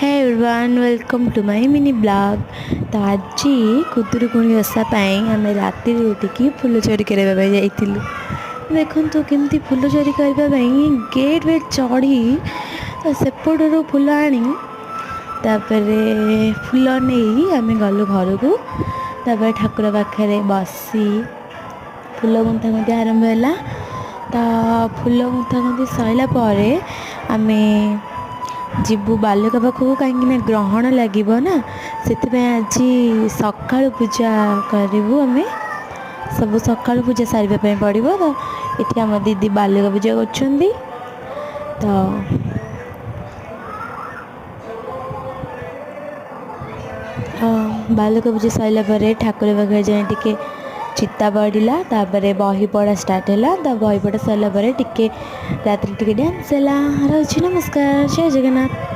Hey everyone welcome to my mini blog. तो आज खुदुरुकुणी ओषा आम राति उठिकी फुल चोरी करने जाइलु। देखु केमती फुल चोरी करने गेट वेट चढ़ी सेपटू फुल आनी फुल नहीं आम गलु घर को ठाकुर पाखे बसी फुल गुंथा गुंथी आरंभ है। तो फुल गुंथा गुंथी सरला आम जीवु बालुका पाखक कहीं ग्रहण लगे ना से आज सका पूजा करूँ आम सब सका पूजा सारे पड़ो। तो ये आम दीदी बालुका पूजा कर बालुका पूजा सरला ठाकुर पाखे जाए टिके चिता पड़ा तापर बही पढ़ा स्टार्ट है। बही पढ़ा सरला टिके रात्रि टिके डांस है। रही नमस्कार जय जगन्नाथ।